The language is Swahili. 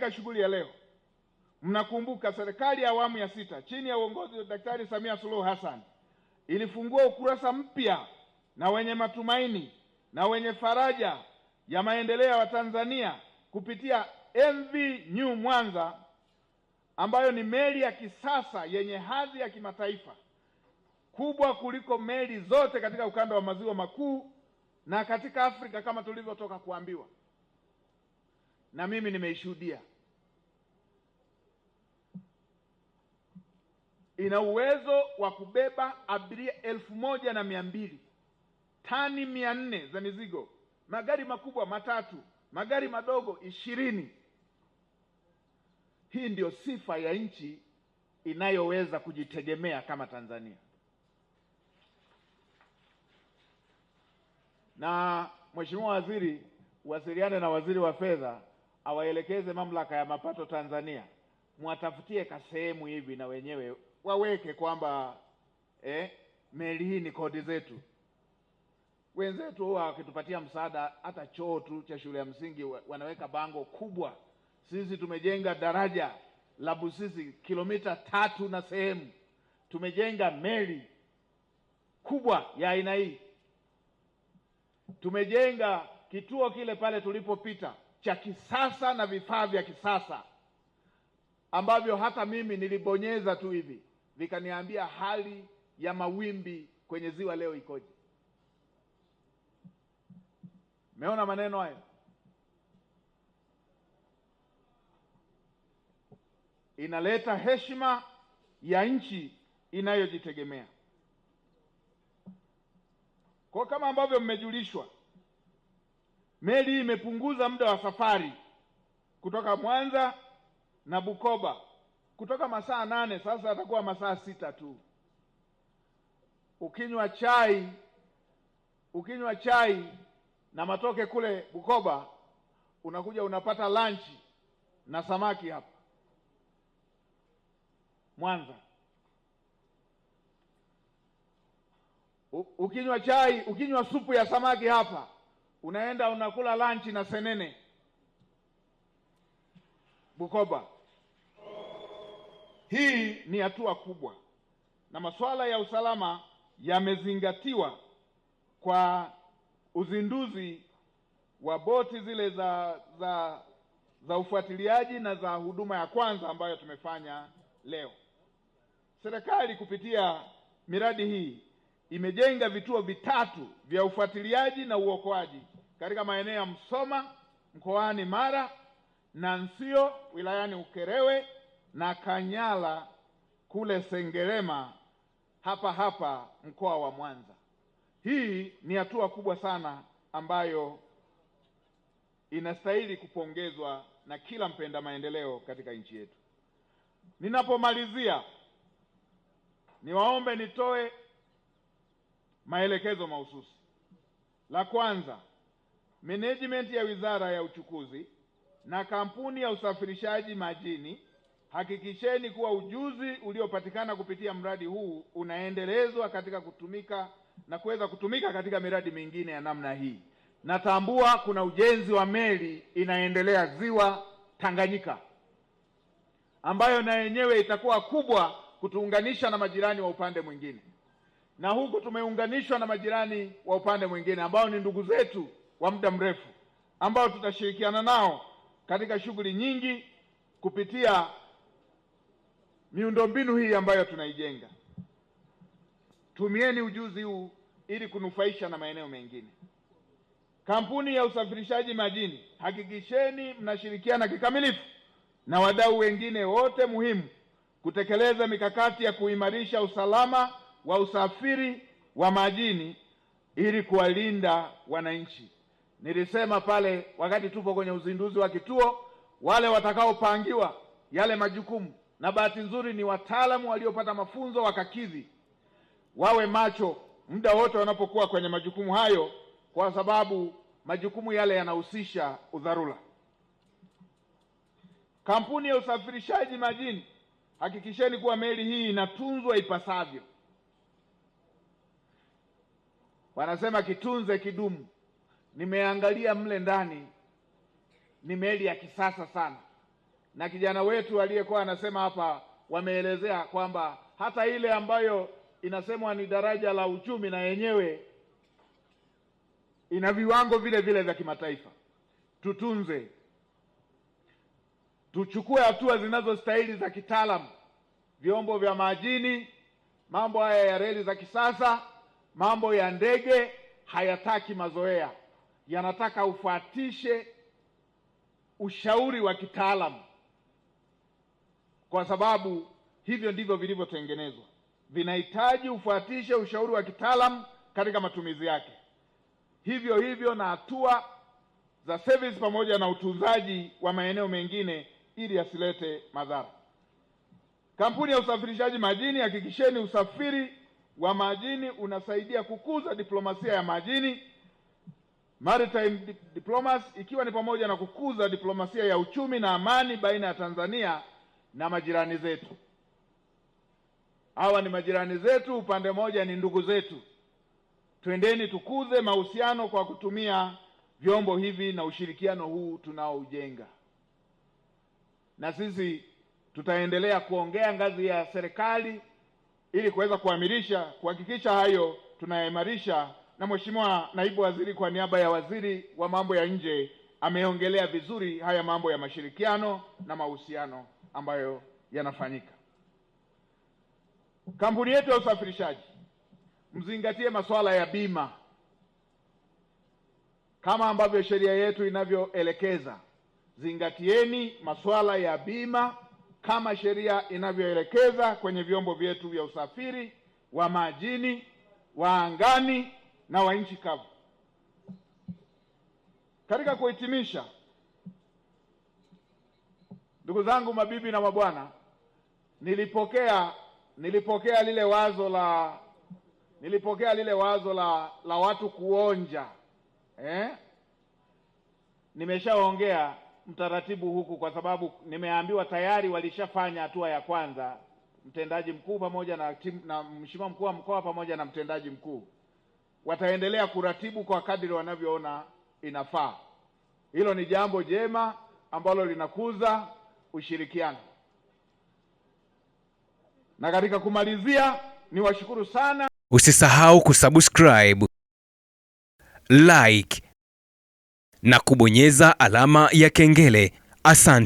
katika shughuli ya leo, mnakumbuka serikali ya awamu ya 6 chini ya uongozi wa Daktari Samia Suluhu Hassan ilifungua ukurasa mpya na wenye matumaini na wenye faraja ya maendeleo ya Tanzania kupitia MV New Mwanza, ambayo ni meli ya kisasa yenye hadhi ya kimataifa, kubwa kuliko meli zote katika ukanda wa maziwa makuu na katika Afrika kama tulivyotoka kuambiwa. Na mimi nimeishuhudia. Ina uwezo wa kubeba abiria 1,200, tani 400 za mizigo, magari makubwa 3, magari madogo 20. Hii ndio sifa ya nchi inayoweza kujitegemea kama Tanzania. Na Mheshimiwa Waziri, wasiliane na Waziri wa Fedha awaelekeze Mamlaka ya Mapato Tanzania, mwatafutie kasehemu hivi na wenyewe waweke kwamba meli hii ni kodi zetu. Wenzetu huwa wakitupatia msaada, hata choo tu cha shule ya msingi wanaweka bango kubwa, sisi tumejenga daraja la Busisi kilomita 3 na sehemu, tumejenga meli kubwa ya aina hii, tumejenga kituo kile pale tulipopita cha kisasa na vifaa vya kisasa ambavyo hata mimi nilibonyeza tu hivi vikaniambia hali ya mawimbi kwenye ziwa leo ikoje. Umeona maneno hayo? Inaleta heshima ya nchi inayojitegemea. Kwa kama ambavyo mmejulishwa, meli hii imepunguza muda wa safari kutoka Mwanza na Bukoba kutoka masaa 8 sasa atakuwa masaa 6 tu. Ukinywa chai na matoke kule Bukoba, unakuja unapata lunch na samaki hapa Mwanza. Ukinywa supu ya samaki hapa, unaenda unakula lunch na senene Bukoba. Hii ni hatua kubwa, na masuala ya usalama yamezingatiwa kwa uzinduzi wa boti zile za ufuatiliaji na za huduma ya kwanza ambayo tumefanya leo. Serikali kupitia miradi hii imejenga vituo 3 vya ufuatiliaji na uokoaji katika maeneo ya Msoma mkoani Mara, na Nsio wilayani Ukerewe, na Kanyala kule Sengerema hapa mkoa wa Mwanza. Hii ni hatua kubwa sana ambayo inastahili kupongezwa na kila mpenda maendeleo katika nchi yetu. Ninapomalizia, niwaombe nitoe maelekezo mahususi. La kwanza, management ya Wizara ya Uchukuzi na kampuni ya usafirishaji majini, hakikisheni kuwa ujuzi uliopatikana kupitia mradi huu unaendelezwa katika kutumika na kuweza kutumika katika miradi mingine ya namna hii. Natambua kuna ujenzi wa meli inaendelea ziwa Tanganyika, ambayo na yenyewe itakuwa kubwa kutuunganisha na majirani wa upande mwingine, na huku tumeunganishwa na majirani wa upande mwingine ambao ni ndugu zetu wa muda mrefu, ambao tutashirikiana nao katika shughuli nyingi kupitia miundombinu hii ambayo tunaijenga. Tumieni ujuzi huu ili kunufaisha na maeneo mengine. Kampuni ya usafirishaji majini, hakikisheni mnashirikiana kikamilifu na wadau wengine wote muhimu kutekeleza mikakati ya kuimarisha usalama wa usafiri wa majini ili kuwalinda wananchi. Nilisema pale wakati tupo kwenye uzinduzi wa kituo, wale watakaopangiwa yale majukumu, na bahati nzuri ni wataalamu waliopata mafunzo wakakidhi, wawe macho muda wote wanapokuwa kwenye majukumu hayo, kwa sababu majukumu yale yanahusisha udharura. Kampuni ya usafirishaji majini, hakikisheni kuwa meli hii inatunzwa ipasavyo. Wanasema kitunze kidumu. Nimeangalia mle ndani, ni meli ya kisasa sana. na kijana wetu aliyekuwa anasema hapa, wameelezea kwamba hata ile ambayo inasemwa ni daraja la uchumi na yenyewe ina viwango vile vile vya kimataifa. Tutunze, tuchukue hatua zinazostahili za kitaalamu, vyombo vya majini, mambo haya ya reli za kisasa, mambo ya ndege hayataki mazoea, yanataka ufuatishe ushauri wa kitaalamu, kwa sababu hivyo ndivyo vilivyotengenezwa. Vinahitaji ufuatishe ushauri wa kitaalamu katika matumizi yake. Hivyo hivyo na hatua za service pamoja na utunzaji wa maeneo mengine ili yasilete madhara. Kampuni ya usafirishaji majini, hakikisheni usafiri wa majini unasaidia kukuza diplomasia ya majini, maritime diplomacy, ikiwa ni pamoja na kukuza diplomasia ya uchumi na amani baina ya Tanzania na majirani zetu. Hawa ni majirani zetu, upande mmoja ni ndugu zetu. Twendeni tukuze mahusiano kwa kutumia vyombo hivi na ushirikiano huu tunaoujenga. Na sisi tutaendelea kuongea ngazi ya serikali ili kuweza kuhakikisha hayo tunayaimarisha, na Mheshimiwa Naibu Waziri kwa niaba ya Waziri wa Mambo ya Nje ameongelea vizuri haya mambo ya mashirikiano na mahusiano ambayo yanafanyika. Kampuni yetu ya usafirishaji, mzingatie masuala ya bima kama ambavyo sheria yetu inavyoelekeza. Zingatieni masuala ya bima kama sheria inavyoelekeza kwenye vyombo vyetu vya usafiri wa majini, wa angani na wa nchi kavu. Katika kuhitimisha, ndugu zangu, mabibi na mabwana, nilipokea lile wazo la watu kuonja. Nimeshaongea mtaratibu huku kwa sababu nimeambiwa tayari walishafanya hatua ya kwanza, mtendaji mkuu pamoja na mheshimiwa mkuu wa mkoa pamoja na mtendaji mkuu. Wataendelea kuratibu kwa kadri wanavyoona inafaa. Hilo ni jambo jema ambalo linakuza ushirikiano. Na katika kumalizia, niwashukuru sana. Usisahau kusubscribe, like na kubonyeza alama ya kengele. Asante.